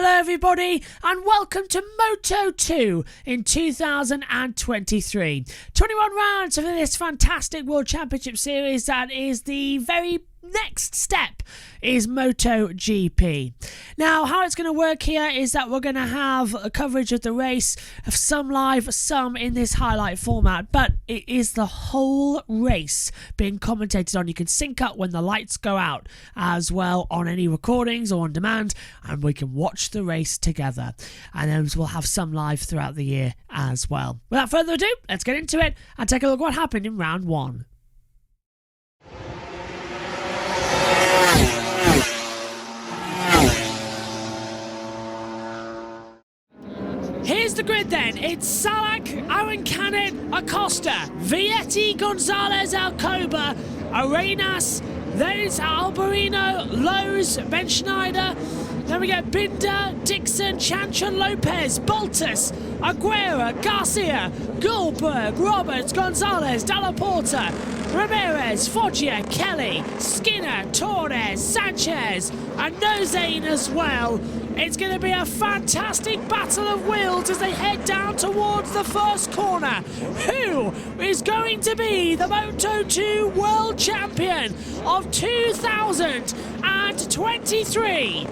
Hello everybody and welcome to Moto2 in 2023. 21 rounds for this fantastic World Championship Series that is the very next step is MotoGP. Now, how it's going to work here is that we're going to have a coverage of the race, of some live, some in this highlight format, but it is the whole race being commentated on. You can sync up when the lights go out as well on any recordings or on demand, and we can watch the race together. And then we'll have some live throughout the year as well. Without further ado, let's get into it and take a look at what happened in round one. Here's the grid then. It's Salak, Aaron Canet, Acosta, Vietti, Gonzalez, Alcoba, Arenas, then it's Alberino, Lowe's, Ben Schneider, then we get Binder, Dixon, Chanchan, Lopez, Baltus, Aguera, Garcia, Goldberg, Roberts, Gonzalez, Dalla Porta, Ramirez, Foggia, Kelly, Skinner, Torres, Sanchez, and Nozane as well. It's going to be a fantastic battle of wills as they head down towards the first corner. Who is going to be the Moto2 World Champion of 2023?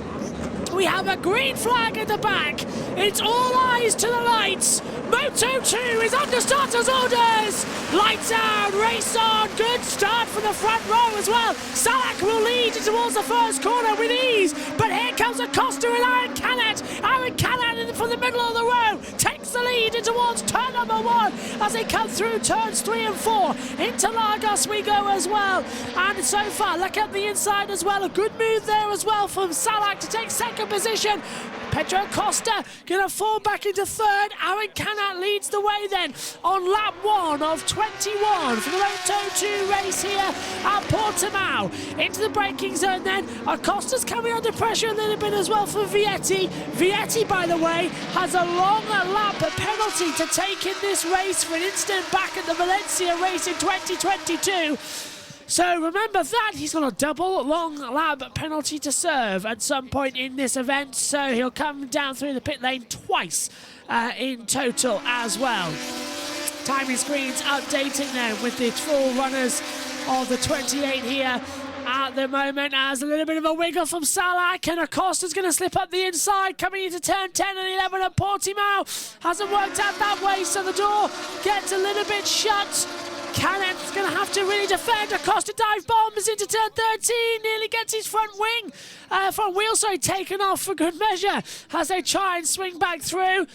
We have a green flag at the back. It's all eyes to the lights. Moto2 is under starters orders. Lights out, race on. Good start from the front row as well. Salak will lead towards the first corner with ease. But here comes Acosta and Aaron Canet. Aaron Canet from the middle of the row takes the lead towards turn number one as they come through turns 3 and 4. Into Lagos we go as well. And so far, look at the inside as well. A good move there as well from Salak to take second position. Pedro Costa going to fall back into third. Aaron Canet leads the way then on lap 1 of 21 for the Moto2 race here at Portimao. Into the braking zone then. Acosta's coming under pressure a little bit as well for Vietti. Vietti, by the way, has a long lap penalty to take in this race for an incident back at the Valencia race in 2022. So remember that, he's got a double long lap penalty to serve at some point in this event, so he'll come down through the pit lane twice in total as well. Timing screens updating then with the full runners of the 28 here at the moment, as a little bit of a wiggle from Salak, and Acosta's going to slip up the inside coming into turn 10 and 11 at Portimao. Hasn't worked out that way, so the door gets a little bit shut. Canet's going to have to really defend. Acosta dive bombs into turn 13, nearly gets his front wheel taken off for good measure as they try and swing back through.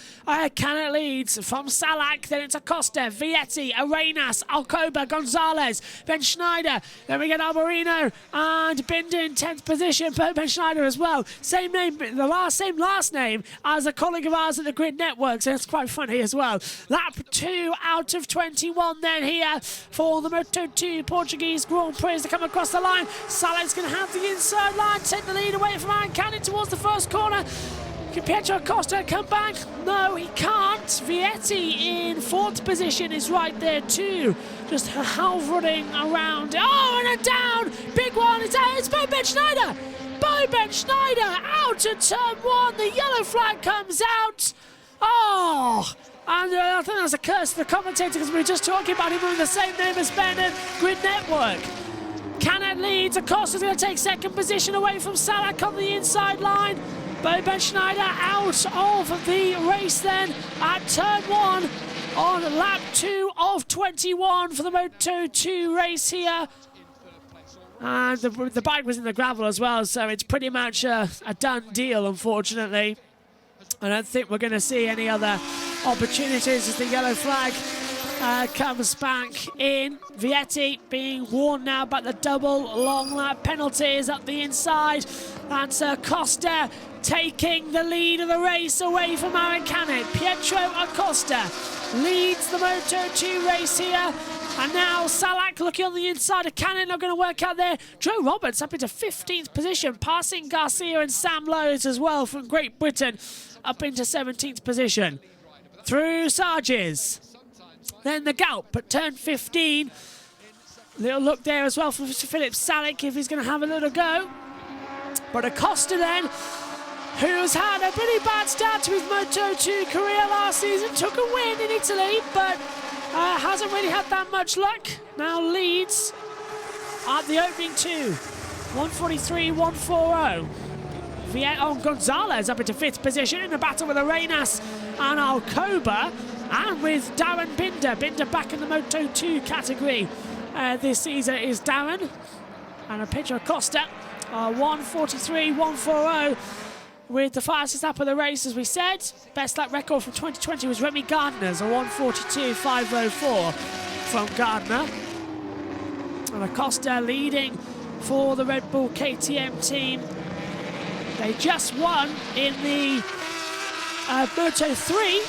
Canet leads from Salak, then it's Acosta, Vietti, Arenas, Alcoba, Gonzalez, Ben Schneider, then we get Alberino and Binder in 10th position, Ben Schneider as well. Same name, same last name as a colleague of ours at the Grid Network, so it's quite funny as well. Lap 2 out of 21 then here for the Moto2 Portuguese Grand Prix to come across the line. Salak's going to have the inside line, take the lead away from Aaron Canet towards the first corner. Can Pedro Acosta come back? No, he can't. Vietti in 4th position is right there too. Just hovering around. Oh, and a down. Big one. It's by Ben Schneider. Ben Schneider out at turn 1. The yellow flag comes out. Oh, and I think that's a curse to the commentator because we were just talking about him with the same name as Ben at Grid Network. Canet leads. Acosta's going to take second position away from Salak on the inside line. Ben Schneider out of the race then at turn 1 on lap 2 of 21 for the Moto2 race here. And the bike was in the gravel as well, so it's pretty much a done deal, unfortunately. I don't think we're going to see any other opportunities as the yellow flag comes back in. Vietti being warned now about the double long lap penalties up the inside. That's Acosta taking the lead of the race away from Aaron Canet. Pietro Acosta leads the Moto2 race here. And now Salak looking on the inside of Canet, not going to work out there. Joe Roberts up into 15th position, passing Garcia and Sam Lowe's as well from Great Britain up into 17th position. Through Sarges. Then the Galp at turn 15. Little look there as well from Philip Salak if he's going to have a little go. But Acosta then who's had a pretty bad start to his Moto2 career last season, took a win in Italy, but hasn't really had that much luck. Now leads at the opening two, 143, 140. Gonzalez up into 5th position in a battle with Arenas and Alcoba, and with Darren Binder. Binder back in the Moto2 category this season is Darren. And a Pedro Costa, 143, 140. With the fastest lap of the race, as we said. Best lap record from 2020 was Remy Gardner's, a 142, 504 from Gardner. And Acosta leading for the Red Bull KTM team. They just won in the Moto3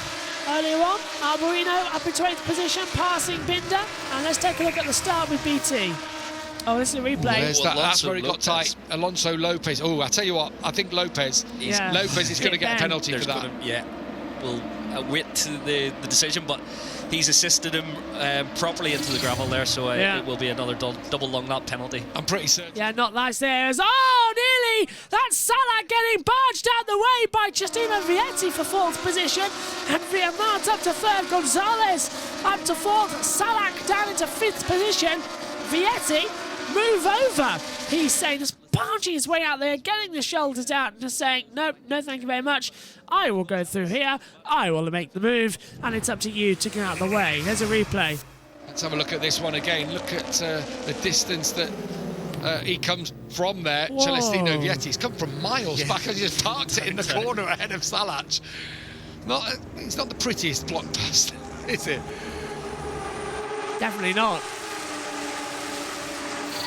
earlier on. Alberino up into 8th position, passing Binder. And let's take a look at the start with BT. Oh, this is a replay. That's where he got tight. Alonso Lopez. Oh, I tell you what, I think Lopez is going to get a penalty for that. We'll wait to the decision, but he's assisted him properly into the gravel there, so it will be another double long lap penalty. I'm pretty certain. Yeah, not nice there. Nearly! That's Salah getting barged out the way by Justino Vietti for 4th position. And Viamart up to 3rd. Gonzalez up to 4th. Salah down into 5th position. Vietti, move over, he's saying, just barging his way out there, getting the shoulders out and just saying, no thank you very much, I will go through here, I will make the move, and it's up to you to get out of the way. There's a replay. Let's have a look at this one again. Look at the distance that he comes from there. Whoa. Celestino Vietti's come from miles back and he just parked it in the corner ahead of Salach. It's not the prettiest block pass, is it? Definitely not.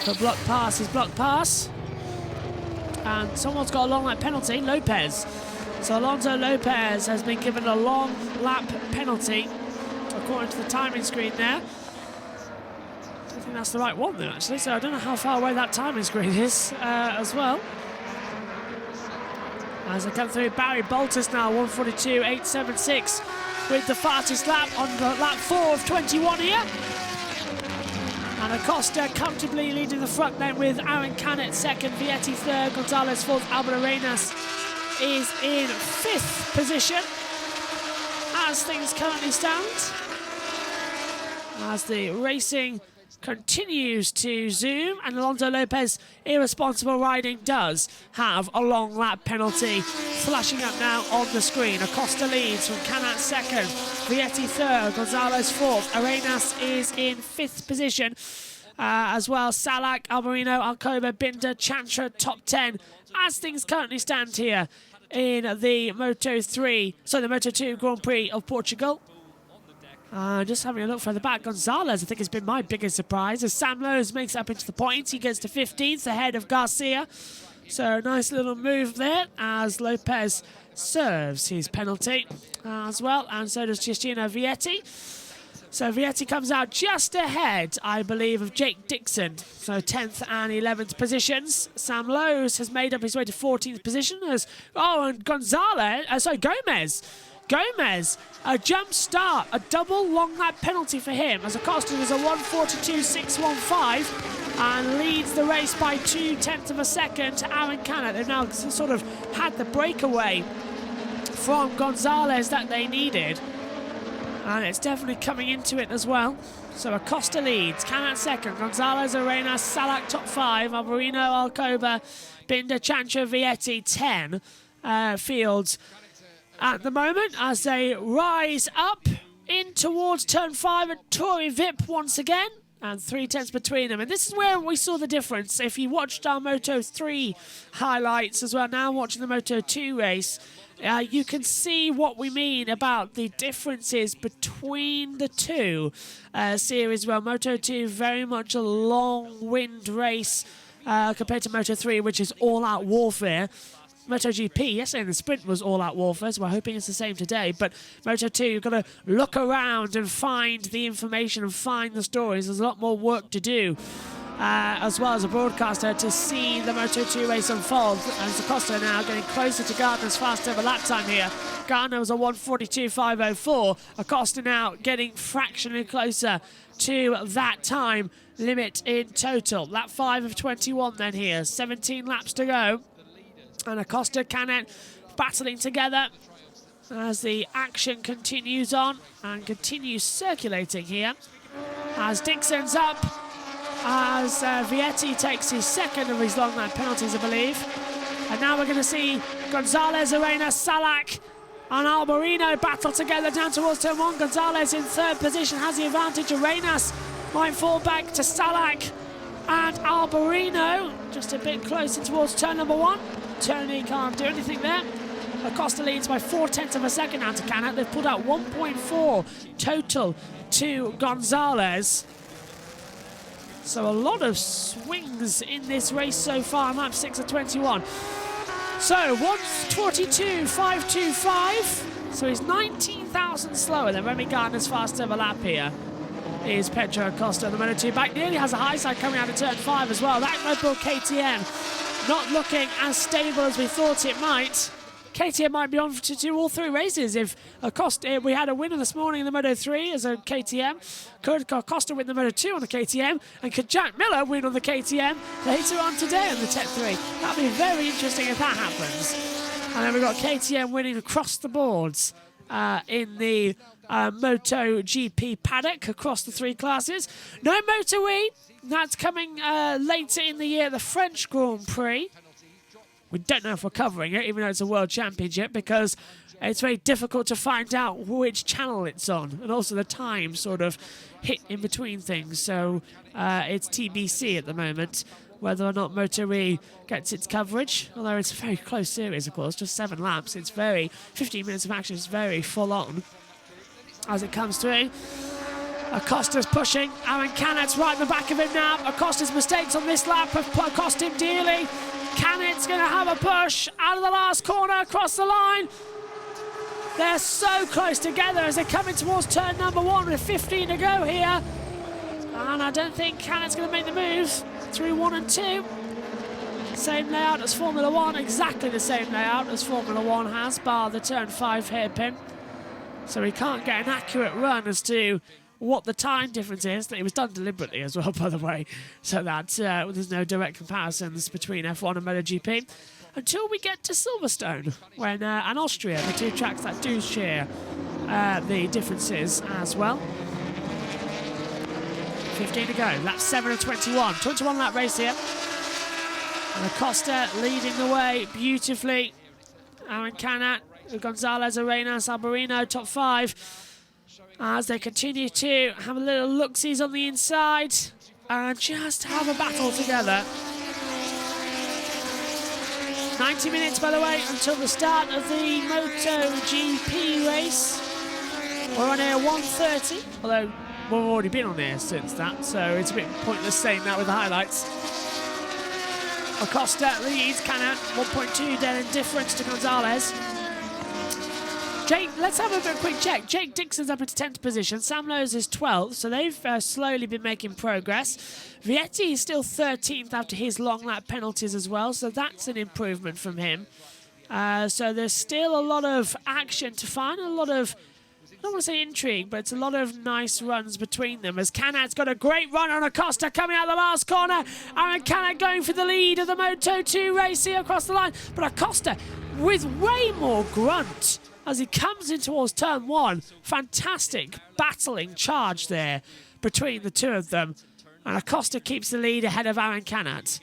The block pass is block pass. And someone's got a long lap penalty, Lopez. So Alonso Lopez has been given a long lap penalty, according to the timing screen there. I don't think that's the right one then, actually, so I don't know how far away that timing screen is as well. As they come through, Barry Boltus now, 142.876 with the fastest lap on lap 4 of 21 here. And Acosta comfortably leading the front then with Aaron Canet 2nd, Vietti 3rd, Gonzalez 4th, Albert Arenas is in 5th position as things currently stand. As the racing continues to zoom, and Alonso Lopez, irresponsible riding, does have a long lap penalty flashing up now on the screen. Acosta leads from Canet 2nd, Vietti 3rd, Gonzalez 4th, Arenas is in 5th position as well. Salak, Alberino, Alcoba, Binder, Chantra, top 10 as things currently stand here in the Moto2 Grand Prix of Portugal. Just having a look further back, Gonzalez, I think, has been my biggest surprise as Sam Lowe's makes up into the points. He gets to 15th ahead of Garcia. So nice little move there as Lopez serves his penalty as well, and so does Justino Vietti. So Vietti comes out just ahead, I believe, of Jake Dixon. So 10th and 11th positions. Sam Lowe's has made up his way to 14th position and Gomez, a jump start, a double long lap penalty for him as Acosta is a 142.615 and leads the race by 0.2 of a second to Aaron Canet. They've now sort of had the breakaway from Gonzalez that they needed, and it's definitely coming into it as well. So Acosta leads, Canet 2nd, Gonzalez, Arenas, Salak top 5, Alberino, Alcoba, Binder, Chantra, Vietti 10 fields at the moment as they rise up in towards turn 5 at Torrey Vip once again, and 0.3 between them. And this is where we saw the difference. If you watched our Moto3 highlights as well, now watching the Moto2 race, you can see what we mean about the differences between the two series. Well, Moto2 very much a long wind race compared to Moto3, which is all-out warfare. MotoGP, yesterday in the sprint was all-out warfare, so we're hoping it's the same today. But Moto2, you've got to look around and find the information and find the stories. There's a lot more work to do, as well as a broadcaster, to see the Moto2 race unfold. And Acosta now getting closer to Gardner's fast over lap time here. Gardner was a 142.504. Acosta now getting fractionally closer to that time limit in total. Lap 5 of 21 then here. 17 laps to go. And Acosta, Canet, battling together as the action continues on and continues circulating here. As Dixon's up, as Vietti takes his second of his long lap penalties, I believe. And now we're going to see Gonzalez, Arenas, Salak and Alberino battle together down towards turn 1. Gonzalez in third position has the advantage. Arenas might fall back to Salak and Alberino just a bit closer towards turn number 1. Tony can't do anything there. Acosta leads by 0.4 of a second now to Canet. They've pulled out 1.4 total to Gonzalez. So a lot of swings in this race so far, lap 6 of 21. So 1:42.525. So he's 19,000 slower than Remy Gardner's fast ever lap here. Is Pedro Acosta, the Moto2 back. Nearly has a high side coming out of turn 5 as well. That Red Bull KTM not looking as stable as we thought it might. KTM might be on to do all 3 races if Acosta. We had a winner this morning in the Moto3 as a KTM. Could Acosta win the Moto2 on the KTM? And could Jack Miller win on the KTM later on today on the Tech 3? That'd be very interesting if that happens. And then we've got KTM winning across the boards in the MotoGP paddock across the 3 classes. No Moto E. That's coming later in the year, the French Grand Prix. We don't know if we're covering it, even though it's a World Championship, because it's very difficult to find out which channel it's on. And also the time sort of hit in between things. So it's TBC at the moment, whether or not Moto E gets its coverage. Although it's a very close series, of course, just 7 laps. It's 15 minutes of action is very full on as it comes through. Acosta's pushing. Aaron Canet's right in the back of him now. Acosta's mistakes on this lap have cost him dearly. Canet's going to have a push out of the last corner across the line. They're so close together as they're coming towards turn number 1 with 15 to go here. And I don't think Canet's going to make the move through 1 and 2. Same layout as Formula 1, exactly the same layout as Formula 1 has, bar the turn 5 hairpin. So he can't get an accurate run as to what the time difference is. That it was done deliberately as well, by the way, so that there's no direct comparisons between F1 and MotoGP until we get to Silverstone when and Austria, the 2 tracks that do share the differences as well. 15 to go, lap 7 of 21. 21 lap race here. And Acosta leading the way beautifully. Aaron Canet, Gonzalez, Arenas, Alberino, top 5. As they continue to have a little look-sees on the inside and just have a battle together. 90 minutes, by the way, until the start of the MotoGP race. We're on air 1:30, although we've already been on air since that, so it's a bit pointless saying that with the highlights. Acosta leads, Canet 1.2 dead in difference to Gonzalez. Jake, let's have a quick check. Jake Dixon's up into 10th position. Sam Lowes is 12th, so they've slowly been making progress. Vietti is still 13th after his long lap penalties as well, so that's an improvement from him. So there's still a lot of action to find, a lot of, I don't want to say intrigue, but it's a lot of nice runs between them. As Canet's got a great run on Acosta coming out the last corner. Aaron Canet going for the lead of the Moto2 race here across the line. But Acosta with way more grunt as he comes in towards turn 1. Fantastic battling charge there between the 2 of them. And Acosta keeps the lead ahead of Aaron Canet.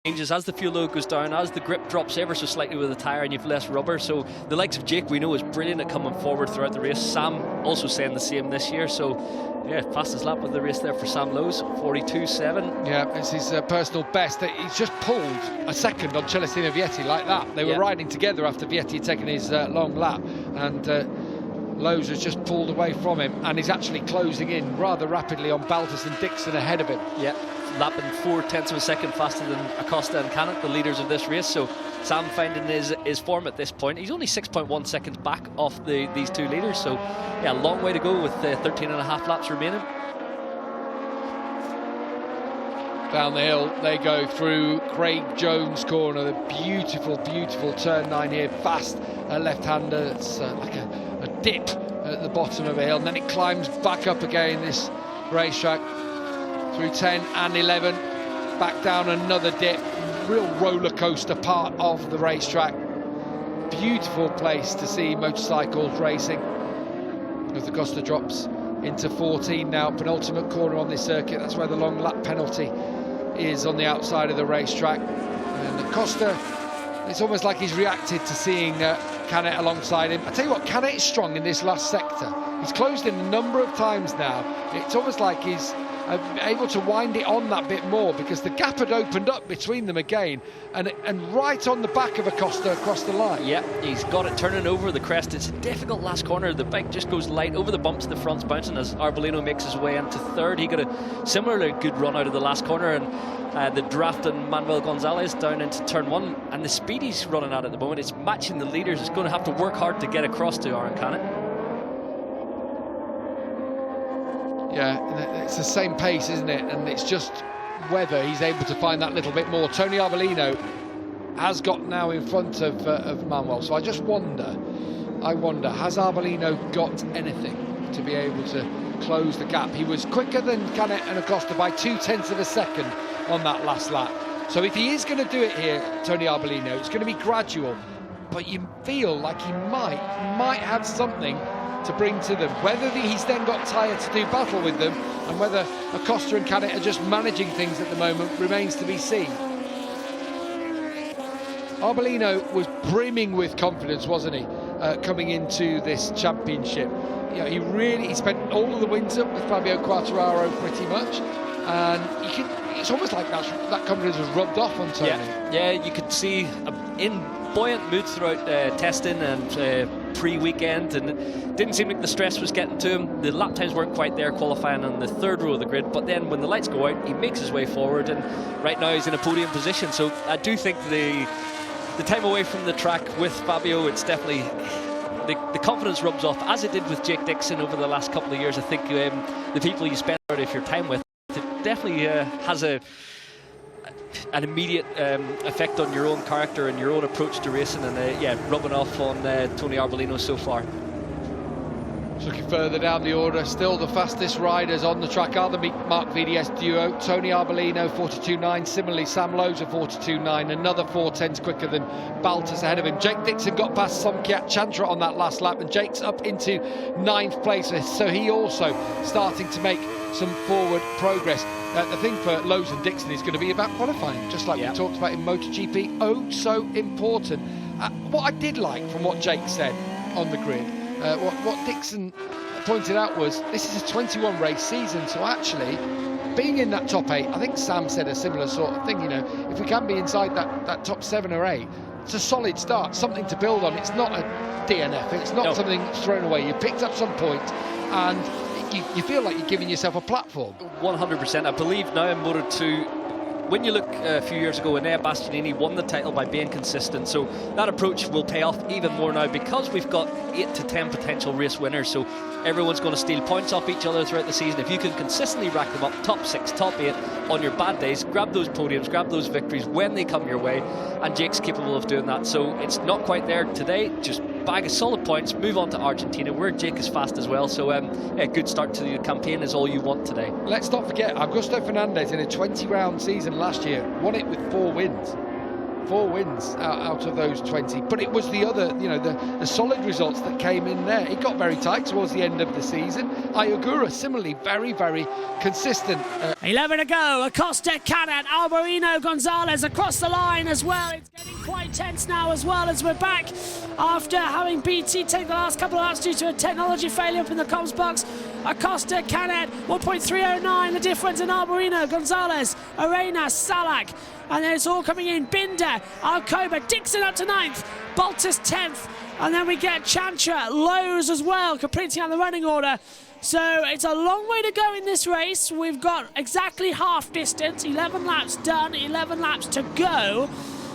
Changes as the fuel load goes down, as the grip drops ever so slightly with the tyre and you've less rubber. So the likes of Jake, we know, is brilliant at coming forward throughout the race. Sam also saying the same this year. So yeah, fastest lap of the race there for Sam Lowes, 42.7. Yeah, it's his personal best. He's just pulled a second on Celestino Vietti like that. They were riding together after Vietti had taken his long lap, and Lowes has just pulled away from him, and he's actually closing in rather rapidly on Baltus and Dixon ahead of him. Yeah, lapping 0.4 of a second faster than Acosta and Canet, the leaders of this race. So Sam finding his form at this point. He's only 6.1 seconds back off these 2 leaders. So yeah, a long way to go with 13.5 laps remaining. Down the hill they go through Craig Jones corner. The beautiful, beautiful turn 9 here. Fast left-hander. It's like a dip at the bottom of a hill, and then it climbs back up again, this racetrack, through 10 and 11, back down another dip. Real roller coaster part of the racetrack. beautiful place to see motorcycles racing. As the Costa drops into 14 now, penultimate corner on this circuit. That's where the long lap penalty is, on the outside of the racetrack. And the Costa, it's almost like he's reacted to seeing Canet alongside him. I tell you what, Canet is strong in this last sector. He's closed in a number of times now. It's almost like he's able to wind it on that bit more, because the gap had opened up between them again, and right on the back of Acosta across the line. Yeah, he's got it turning over the crest. It's a difficult last corner. The bike just goes light over the bumps, the front's bouncing as Arbolino makes his way into third. He got a similarly good run out of the last corner, and the drafting Manuel Gonzalez down into turn one, and the speed he's running at the moment, it's matching the leaders. It's going to have to work hard to get across to Aaron Canet. Yeah, it's the same pace, isn't it? And it's just whether he's able to find that little bit more. Tony Arbolino has got now in front of Manuel, so I just wonder, has Arbolino got anything to be able to close the gap? He was quicker than Canet and Acosta by 0.2 of a second on that last lap. So if he is going to do it here, Tony Arbolino, it's going to be gradual, but you feel like he might have something to bring to them. Whether he's then got tired to do battle with them, and whether Acosta and Canet are just managing things at the moment, remains to be seen. Arbolino was brimming with confidence, wasn't he, coming into this championship? You know, he spent all of the winter with Fabio Quartararo pretty much, and it's almost like that confidence was rubbed off on Tony. Yeah, you could see in buoyant mood throughout testing and pre-weekend, and it didn't seem like the stress was getting to him. The lap times weren't quite there, qualifying on the third row of the grid, but then when the lights go out, he makes his way forward, and right now he's in a podium position. So I do think the time away from the track with Fabio, it's definitely the confidence rubs off, as it did with Jake Dixon over the last couple of years. I think the people you spend out of your time with, it definitely has an immediate effect on your own character and your own approach to racing, and rubbing off on Tony Arbolino so far. Looking further down the order, still the fastest riders on the track are the Mark VDS duo. Tony Arbolino 42.9, similarly Sam Lowe's 42.9, another 4/10 quicker than Baltus ahead of him. Jake Dixon got past Somkiat Chantra on that last lap, and Jake's up into 9th place, so he also starting to make some forward progress. The thing for Lowe's and Dixon is going to be about qualifying, just like we talked about in MotoGP. Oh, so important. What I did like from what Jake said on the grid, what Dixon pointed out was, this is a 21 race season, so actually being in that top 8, I think Sam said a similar sort of thing, you know, if we can be inside that top 7 or 8, it's a solid start, something to build on. It's not a DNF, it's not something thrown away. You picked up some points, and you feel like you're giving yourself a platform. 100%. I believe now in Moto2, when you look a few years ago, Enea Bastianini won the title by being consistent, so that approach will pay off even more now, because we've got 8 to 10 potential race winners, so everyone's going to steal points off each other throughout the season. If you can consistently rack them up, top 6, top 8 on your bad days, grab those podiums, grab those victories when they come your way, and Jake's capable of doing that. So it's not quite there today, just bag of solid points, move on to Argentina, where Jake is fast as well. So a good start to the campaign is all you want today. Let's not forget, Augusto Fernandez in a 20-round season last year won it with 4 wins. 4 wins out of those 20, but it was the other, you know, the solid results that came in there. It got very tight towards the end of the season. Ayogura similarly very, very consistent. 11 to go. Acosta, Canet, Alberino, Gonzalez across the line as well. It's getting quite tense now as well, as we're back after having BT take the last couple of laps due to a technology failure up in the comms box. Acosta, Canet, 1.309 the difference in Alberino, Gonzalez, Arenas, Salak. And then it's all coming in. Binder, Alcoba, Dixon up to 9th, Baltus 10th, and then we get Chantra, Lowe's as well, completing out the running order. So it's a long way to go in this race. We've got exactly half distance, 11 laps done, 11 laps to go.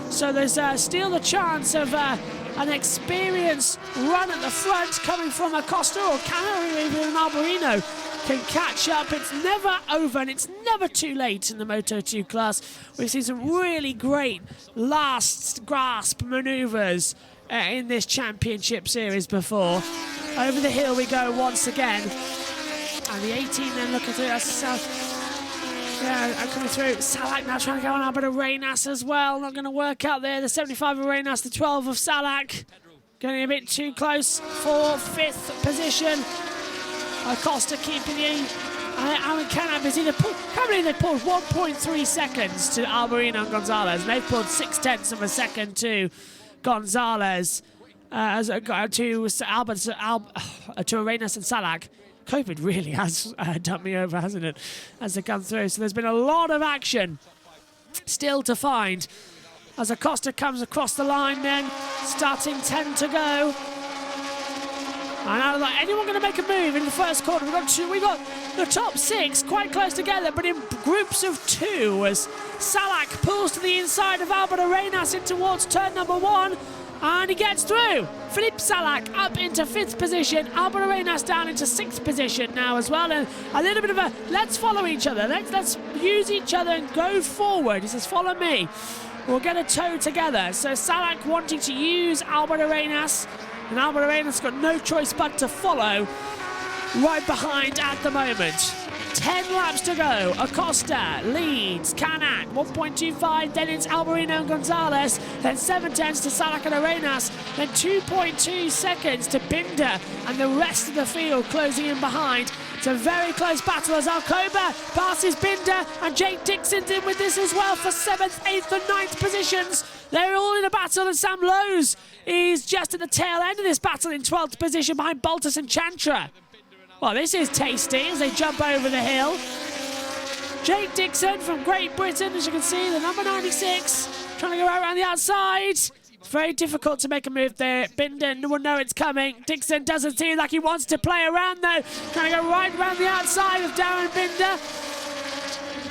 So there's still the chance of an experienced run at the front coming from Acosta or Canet, or even Alberino can catch up. It's never over, and it's never too late in the Moto2 class. We've seen some really great last grasp manoeuvres in this championship series before. Over the hill we go once again, and the 18 then looking through. That's coming through. Salak now trying to go on Albert Arenas as well. Not going to work out there. The 75 of Arenas, the 12 of Salak. Getting a bit too close for 5th position. Acosta keeping in. Aaron Canet is in a pull. Currently they pulled 1.3 seconds to Alberino and Gonzalez. And they've pulled 0.6 of a second to Gonzalez. To Arenas and Salak. COVID really has done me over, hasn't it, as they come through. So there's been a lot of action still to find as Acosta comes across the line then, starting 10 to go. And I don't know, anyone going to make a move in the first quarter? We got the top 6 quite close together, but in groups of 2 as Salak pulls to the inside of Albert Arenas in towards turn number 1. And he gets through. Philippe Salak up into 5th position. Albert Arenas down into 6th position now as well. And a little bit of a, let's follow each other. Let's use each other and go forward. He says, follow me. We'll get a tow together. So Salak wanting to use Albert Arenas. And Albert Arenas got no choice but to follow right behind at the moment. 10 laps to go. Acosta leads. Canat 1.25. Then it's Alberino and Gonzalez. Then 7/10 to Salak and Arenas. Then 2.2 seconds to Binder and the rest of the field closing in behind. It's a very close battle as Alcoba passes Binder and Jake Dixon's in with this as well for 7th, 8th and 9th positions. They're all in a battle and Sam Lowes is just at the tail end of this battle in 12th position behind Baltus and Chantra. Well, this is tasty as they jump over the hill. Jake Dixon from Great Britain, as you can see, the number 96, trying to go right around the outside. It's very difficult to make a move there. Binder will know it's coming. Dixon doesn't seem like he wants to play around though. Trying to go right around the outside of Darren Binder.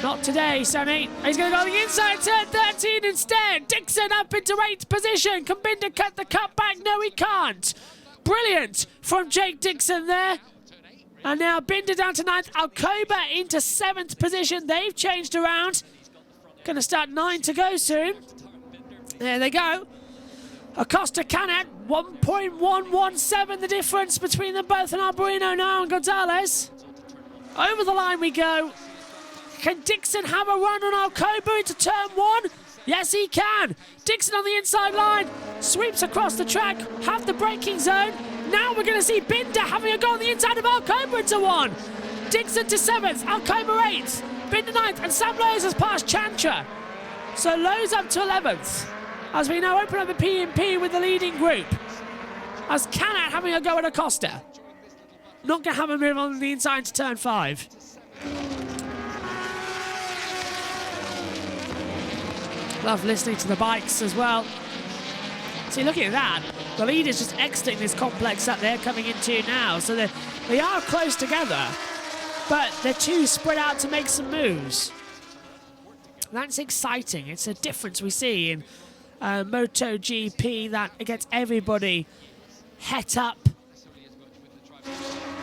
Not today, Sonny. He's going to go on the inside, turn 13 instead. Dixon up into 8th position. Can Binder cut the cut back? No, he can't. Brilliant from Jake Dixon there. And now Binder down to 9th, Alcoba into 7th position. They've changed around. Going to start 9 to go soon. There they go. Acosta Canet, 1.117 the difference between them both, and Alberino now and Gonzalez. Over the line we go. Can Dixon have a run on Alcoba into turn 1? Yes, he can. Dixon on the inside line, sweeps across the track, have the braking zone. Now we're going to see Binder having a go on the inside of Alcoba into 1. Dixon to 7th, Alcoba 8th, Binder 9th, and Sam Lowes has passed Chantra. So Lowes up to 11th, as we now open up the P&P with the leading group. As Canat having a go at Acosta. Not going to have a move on the inside to turn 5. Love listening to the bikes as well. See, looking at that, the lead is just exiting this complex that they're coming into now. So they are close together, but they're too spread out to make some moves. That's exciting. It's a difference we see in MotoGP that gets everybody het up.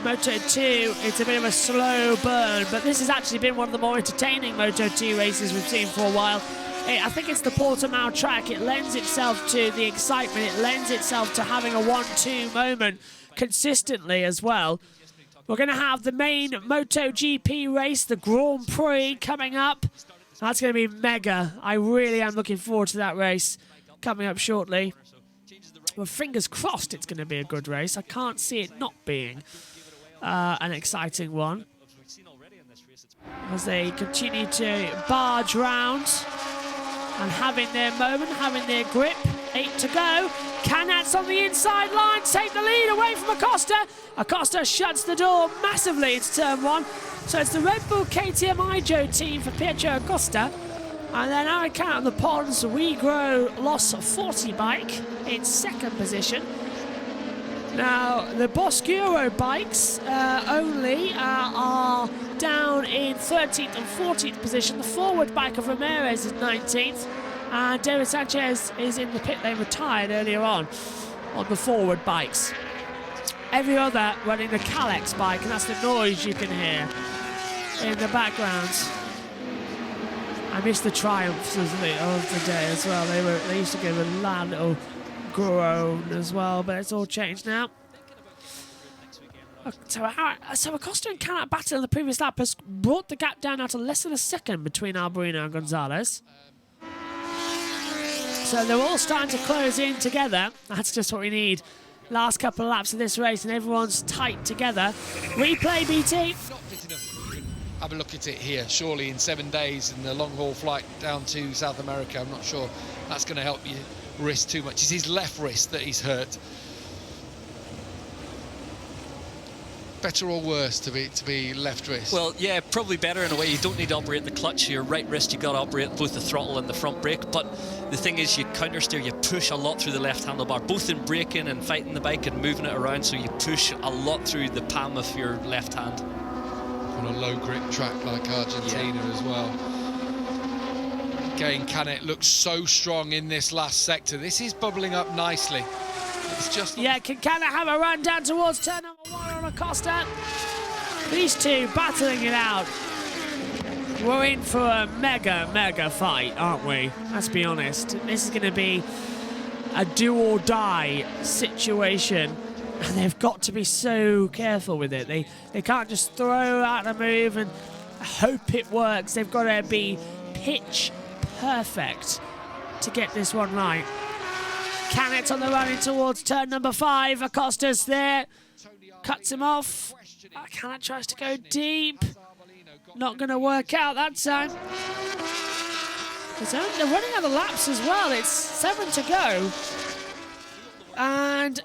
Moto2, it's a bit of a slow burn, but this has actually been one of the more entertaining Moto2 races we've seen for a while. I think it's the Portimao track. It lends itself to the excitement. It lends itself to having a 1-2 moment consistently as well. We're going to have the main MotoGP race, the Grand Prix, coming up. That's going to be mega. I really am looking forward to that race coming up shortly. Well, fingers crossed it's going to be a good race. I can't see it not being an exciting one. As they continue to barge round and having their moment, having their grip. 8 to go. Canat's on the inside line, take the lead away from Acosta. Acosta shuts the door massively into turn 1. So it's the Red Bull KTM Ijo team for Pietro Acosta. And then Aaron Canat on the ponds, We Grow Loss 40 bike in 2nd position. Now, the Boscuro bikes only are down in 13th and 14th position. The forward bike of Ramirez is 19th. And David Sanchez is in the pit lane, retired earlier on the forward bikes. Every other running the Calex bike, and that's the noise you can hear in the background. I miss the Triumphs of the day as well. They used to give a loud little groan as well, but it's all changed now. So Acosta and Canat battle in the previous lap has brought the gap down now to less than a second between Alberino and Gonzalez. So they're all starting to close in together. That's just what we need last couple of laps of this race, and everyone's tight together. Replay, BT. Not fit enough. Have a look at it here. Surely in 7 days in the long-haul flight down to South America, I'm not sure that's going to help you wrist too much. It's his left wrist that he's hurt. Better or worse to be left wrist? Well, yeah, probably better in a way. You don't need to operate the clutch. Your right wrist, you've got to operate both the throttle and the front brake. But the thing is, you countersteer, you push a lot through the left handlebar, both in braking and fighting the bike and moving it around. So you push a lot through the palm of your left hand. On a low grip track like Argentina as well. Again, Canet looks so strong in this last sector. This is bubbling up nicely. It's just... Yeah, can Canet have a run down towards turn number 1 on Acosta? These two battling it out. We're in for a mega fight, aren't we? Let's be honest. This is going to be a do or die situation. And they've got to be so careful with it. They can't just throw out a move and hope it works. They've got to be pitch perfect to get this one right. Canet on the run in towards turn number 5. Acosta's there. Cuts him off. Canet tries to go deep. Not going to work out that time. They're running out of laps as well. It's 7 to go. And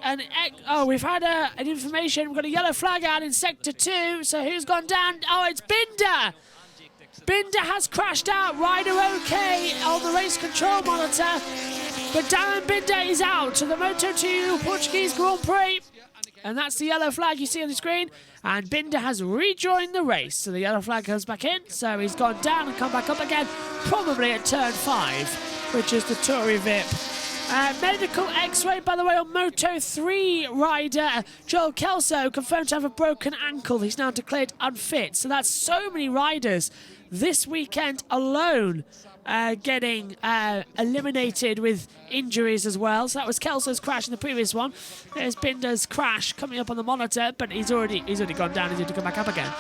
we've had an information. We've got a yellow flag out in sector 2. So who's gone down? Oh, it's Binder. Binder has crashed out. Rider okay on the race control monitor. But Darren Binder is out to the Moto2 Portuguese Grand Prix. And that's the yellow flag you see on the screen. And Binder has rejoined the race. So the yellow flag comes back in. So he's gone down and come back up again. Probably at turn 5, which is the Tory VIP. Medical x-ray, by the way, on Moto3 rider Joel Kelso, confirmed to have a broken ankle. He's now declared unfit. So that's so many riders this weekend alone getting eliminated with injuries as well. So that was Kelso's crash in the previous one. There's Binder's crash coming up on the monitor, but he's already gone down. He's had to come back up again.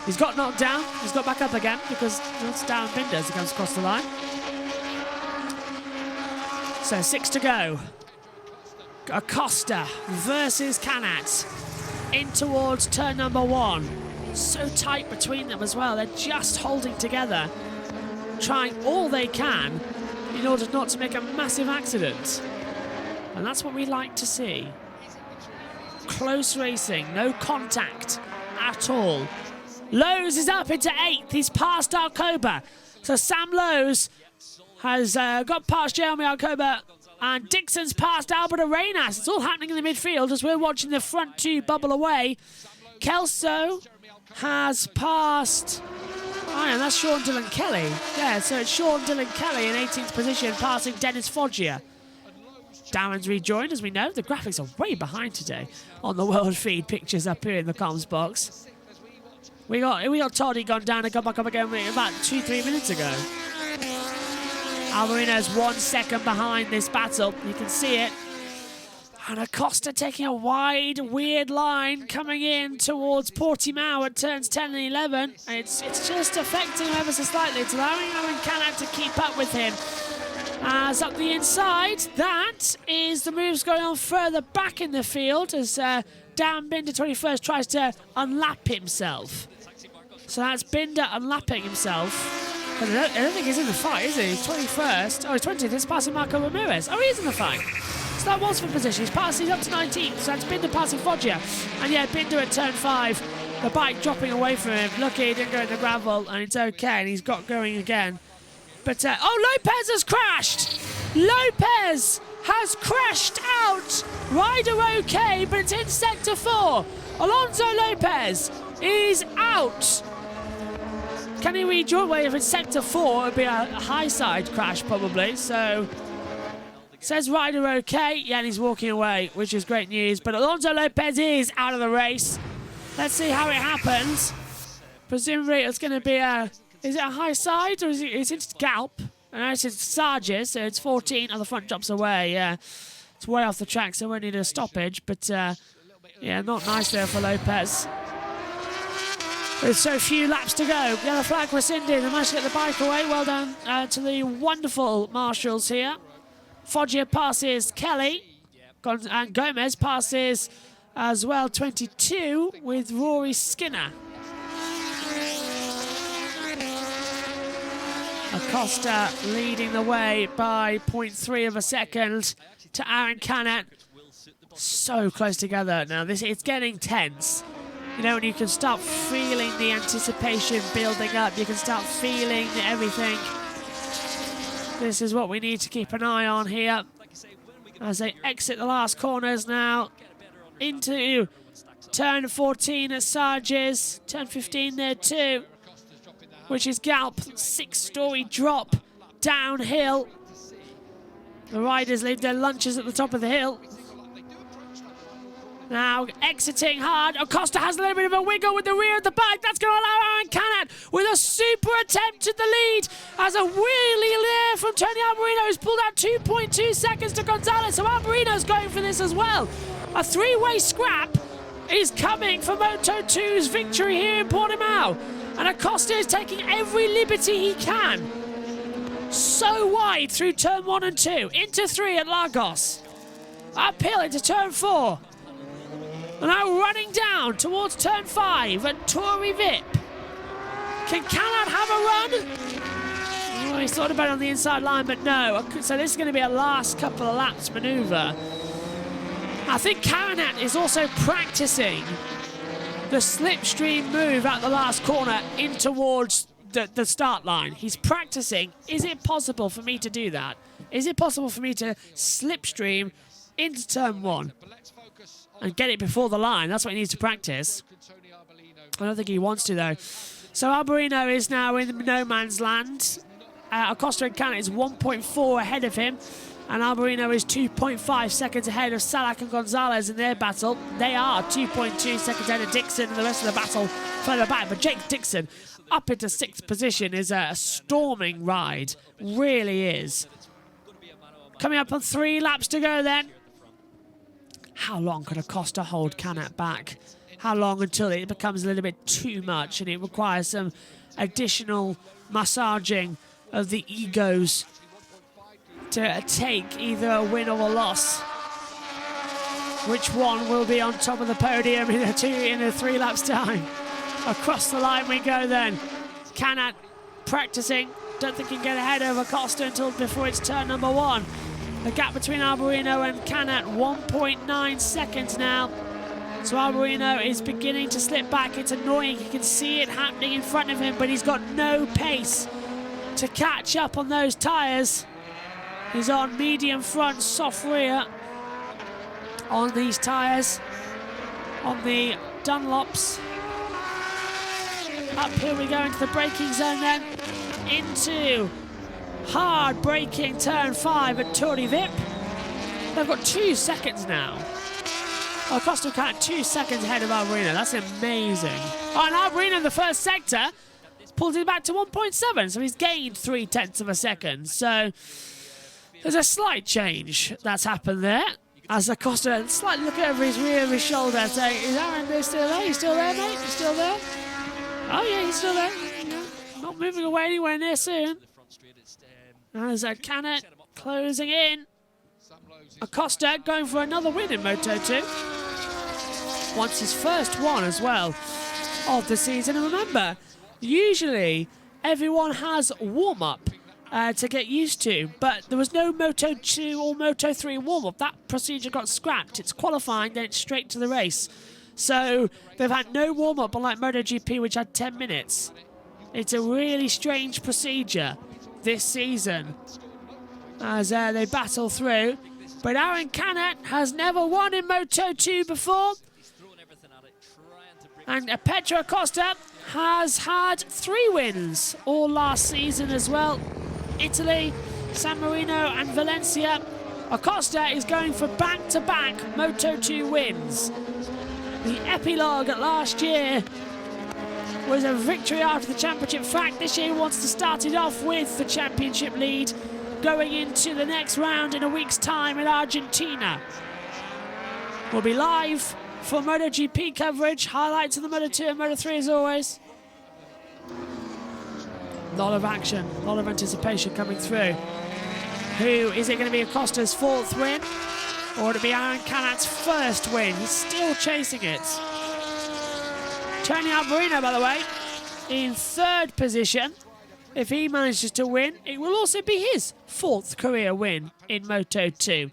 He's got knocked down. He's got back up again because it's down Binder as he comes across the line. So 6 to go. Acosta versus Canet in towards turn number 1. So tight between them as well. They're just holding together, trying all they can in order not to make a massive accident. And that's what we like to see. Close racing, no contact at all. Lowe's is up into 8th. He's past Arcoba. So Sam Lowe's has got past Jeremy Arcoba, and Dixon's past Albert Arenas. It's all happening in the midfield as we're watching the front 2 bubble away. Kelso has passed... Oh, yeah, that's Sean Dillon Kelly. Yeah, so it's Sean Dillon Kelly in 18th position, passing Dennis Foggia. Darren's rejoined, as we know. The graphics are way behind today on the world feed pictures up here in the comms box. We got Toddy gone down and come back up again about 2-3 minutes ago. Alvarino's 1 second behind this battle. You can see it. And Acosta taking a wide, weird line coming in towards Portimao at turns 10 and 11. And it's just affecting him ever so slightly. It's allowing Canet to keep up with him. As up the inside, that is the moves going on further back in the field as Dan Binder 21st tries to unlap himself. So that's Binder unlapping himself. But I don't think he's in the fight, is he? He's 21st. Oh, he's 20th. He's passing Marco Ramirez. Oh, he is in the fight. So that was for position. He's passing up to 19th. So that's Binder passing Foggia. And yeah, Binder at turn 5. The bike dropping away from him. Lucky he didn't go in the gravel, and it's okay. And he's got going again. But, oh, Lopez has crashed. Lopez has crashed out. Rider okay, but it's in sector 4. Alonso Lopez is out. Can he rejoin? Well, if it's sector 4, it would be a high side crash probably. So, says Rider okay. Yeah, and he's walking away, which is great news. But Alonso Lopez is out of the race. Let's see how it happens. Presumably it's going to be a... Is it a high side or is it Galp? I know it's Sarges, so it's 14. Oh, the front drops away, yeah. It's way off the track, so we won't need a stoppage. But, yeah, not nice there for Lopez. With so few laps to go. Yellow flag rescinded. They managed to get the bike away. Well done to the wonderful marshals here. Foggia passes Kelly. And Gomez passes as well, 22, with Rory Skinner. Acosta leading the way by 0.3 of a second to Aaron Canet. So close together now. It's getting tense. You know, when you can start feeling the anticipation building up, you can start feeling everything. This is what we need to keep an eye on here as they exit the last corners now into turn 14 at Sarges, turn 15 there too, which is Galp, 6-story drop downhill. The riders leave their lunches at the top of the hill. Now exiting hard. Acosta has a little bit of a wiggle with the rear of the bike. That's going to allow Aaron Canet with a super attempt at the lead as a wheelie there from Tony Alberino, who's pulled out 2.2 seconds to Gonzalez. So Alberino's going for this as well. A three-way scrap is coming for Moto2's victory here in Portimao. And Acosta is taking every liberty he can. So wide through turn 1 and 2, into 3 at Lagos. Uphill into turn 4. And now running down towards turn 5 at Torrey Vip. Can Canet have a run? Oh, he's thought about it on the inside line, but no. So this is going to be a last couple of laps manoeuvre. I think Canet is also practicing the slipstream move at the last corner in towards the start line. He's practicing. Is it possible for me to do that? Is it possible for me to slipstream into turn 1 and get it before the line? That's what he needs to practice. I don't think he wants to, though. So Alberino is now in no man's land. Acosta and Canet is 1.4 ahead of him. And Alberino is 2.5 seconds ahead of Salak and Gonzalez in their battle. They are 2.2 seconds ahead of Dixon, and the rest of the battle further back. But Jake Dixon up into 6th position is a storming ride. Really is. Coming up on 3 laps to go then. How long could Acosta hold Canet back? How long until it becomes a little bit too much and it requires some additional massaging of the egos to take either a win or a loss? Which one will be on top of the podium in a 3 laps time? Across the line we go then. Canet practicing. Don't think he can get ahead of Acosta until before it's turn number 1. The gap between Alberino and Canet, 1.9 seconds now. So Alberino is beginning to slip back. It's annoying. He can see it happening in front of him, but he's got no pace to catch up on those tyres. He's on medium front, soft rear on these tyres, on the Dunlops. Up here we go into the braking zone then, into hard braking turn 5 at Torrey Vip. They've got 2 seconds now. Acosta Canet 2 seconds ahead of Alberino. That's amazing. Oh, and Alberino in the first sector pulls it back to 1.7, so he's gained 0.3 of a second. So there's a slight change that's happened there. As Acosta slightly look over his rear of his shoulder saying, is Aaron still there? You still there, mate? You still there? Oh yeah, he's still there. Yeah. Not moving away anywhere near soon. As Canet closing in. Acosta going for another win in Moto2. Wants his first one as well of the season. And remember, usually everyone has warm-up to get used to, but there was no Moto2 or Moto3 warm-up. That procedure got scrapped. It's qualifying, then it's straight to the race. So they've had no warm-up, unlike MotoGP, which had 10 minutes. It's a really strange procedure this season as they battle through. But Aaron Canet has never won in Moto2 before. And Pedro Acosta has had 3 wins all last season as well. Italy, San Marino and Valencia. Acosta is going for back-to-back Moto2 wins. The epilogue last year was a victory after the championship fact. This year he wants to start it off with the championship lead going into the next round in a week's time in Argentina. We'll be live for MotoGP coverage, highlights of the Moto2 and Moto3 as always. A lot of action, a lot of anticipation coming through. Who is it going to be? Acosta's 4th win? Or would it be Aaron Canat's first win? He's still chasing it. Tony Alberino, by the way, in third position. If he manages to win, it will also be his fourth career win in Moto2.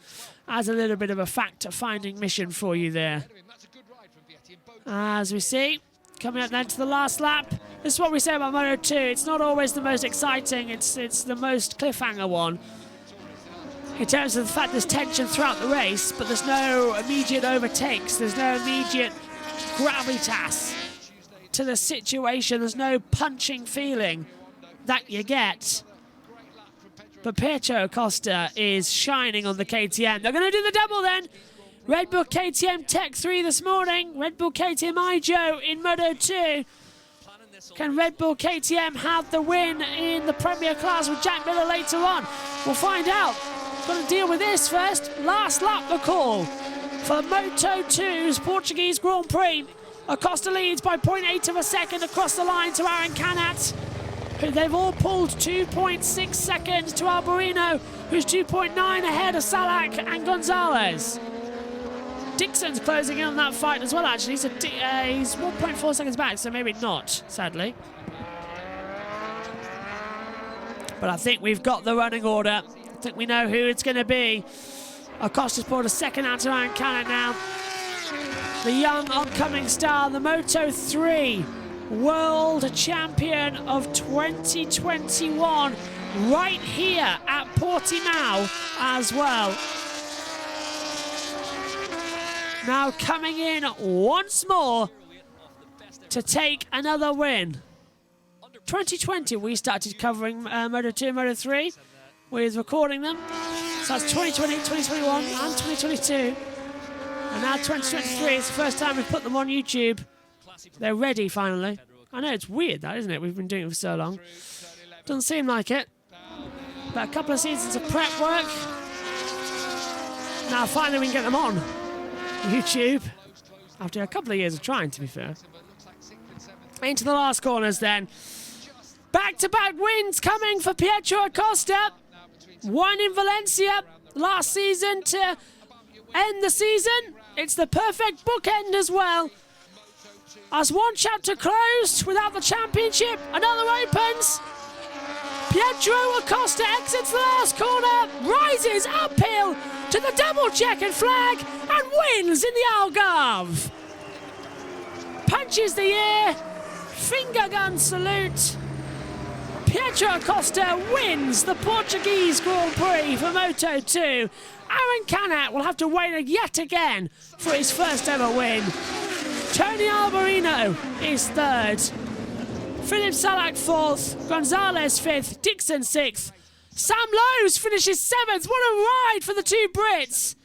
As a little bit of a fact-finding mission for you there. As we see, coming up then to the last lap. This is what we say about Moto2. It's not always the most exciting. It's the most cliffhanger one. In terms of the fact there's tension throughout the race, but there's no immediate overtakes. There's no immediate gravitas to the situation. There's no punching feeling that you get. But Pietro Acosta is shining on the KTM. They're going to do the double then. Red Bull KTM Tech 3 this morning. Red Bull KTM Ijo in Moto2. Can Red Bull KTM have the win in the Premier class with Jack Miller later on? We'll find out. Got to deal with this first. Last lap the call for Moto2's Portuguese Grand Prix. Acosta leads by 0.8 of a second across the line to Aaron Canat. They've all pulled 2.6 seconds to Alberino, who's 2.9 ahead of Salak and Gonzalez. Dixon's closing in on that fight as well, actually. He's 1.4 seconds back, so maybe not, sadly. But I think we've got the running order. I think we know who it's going to be. Acosta's pulled a second out to Aaron Canat now. The young oncoming star, the Moto3 World Champion of 2021, right here at Portimao as well. Now coming in once more to take another win. 2020 we started covering Moto2 and Moto3 with recording them. So that's 2020, 2021 and 2022. And now 2023, it's the first time we've put them on YouTube. They're ready finally. I know it's weird that, isn't it? We've been doing it for so long. Doesn't seem like it. But a couple of seasons of prep work. Now finally we can get them on YouTube. After a couple of years of trying, to be fair. Into the last corners then. Back-to-back wins coming for Pietro Acosta. One in Valencia last season to end the season. It's the perfect bookend as well. As one chapter closed without the championship, another opens. Pietro Acosta exits the last corner, rises uphill to the double checkered flag and wins in the Algarve. Punches the air, finger gun salute. Pietro Acosta wins the Portuguese Grand Prix for Moto2. Aaron Canat will have to wait yet again for his first ever win. Tony Alberino is third. Philip Salak fourth. Gonzalez fifth. Dixon sixth. Sam Lowes finishes seventh. What a ride for the two Brits.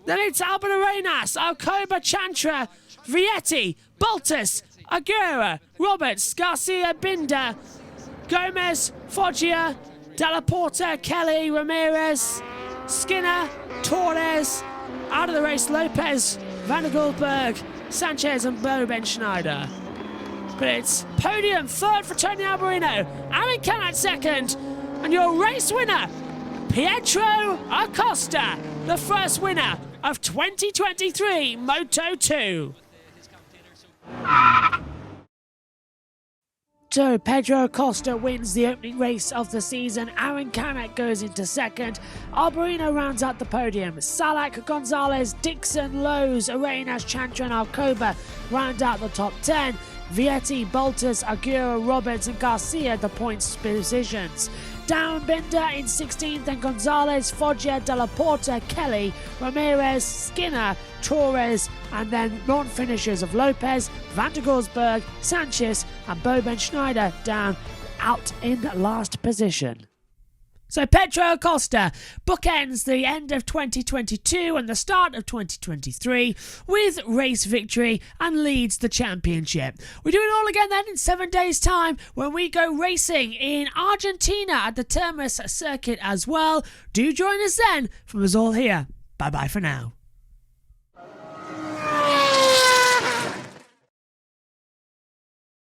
Then it's Albert Arenas, Alcoba Chantra, Vietti, Baltus, Aguirre, Roberts, Garcia Binder, Gomez, Foggia, Della Porta, Kelly, Ramirez, Skinner, Torres, out of the race Lopez, Van der Goldberg, Sanchez and Bo Ben Schneider. But it's podium third for Tony Alberino, Aaron Canat second, and your race winner, Pietro Acosta, the first winner of 2023 Moto2. So Pedro Acosta wins the opening race of the season. Aaron Canat goes into second. Alberino rounds out the podium. Salak, Gonzalez, Dixon, Lowes, Arenas, Chantra and Alcoba round out the top 10. Vietti, Baltus, Aguirre, Roberts and Garcia the points positions. Down Binder in 16th and Gonzalez, Foggia, Della Porta, Kelly, Ramirez, Skinner, Torres, and then non-finishers of Lopez, Van der Gorsberg, Sanchez and Bo Ben Schneider down out in last position. So Pedro Acosta bookends the end of 2022 and the start of 2023 with race victory and leads the championship. We do it all again then in 7 days' time when we go racing in Argentina at the Termas circuit as well. Do join us then. From us all here, bye-bye for now.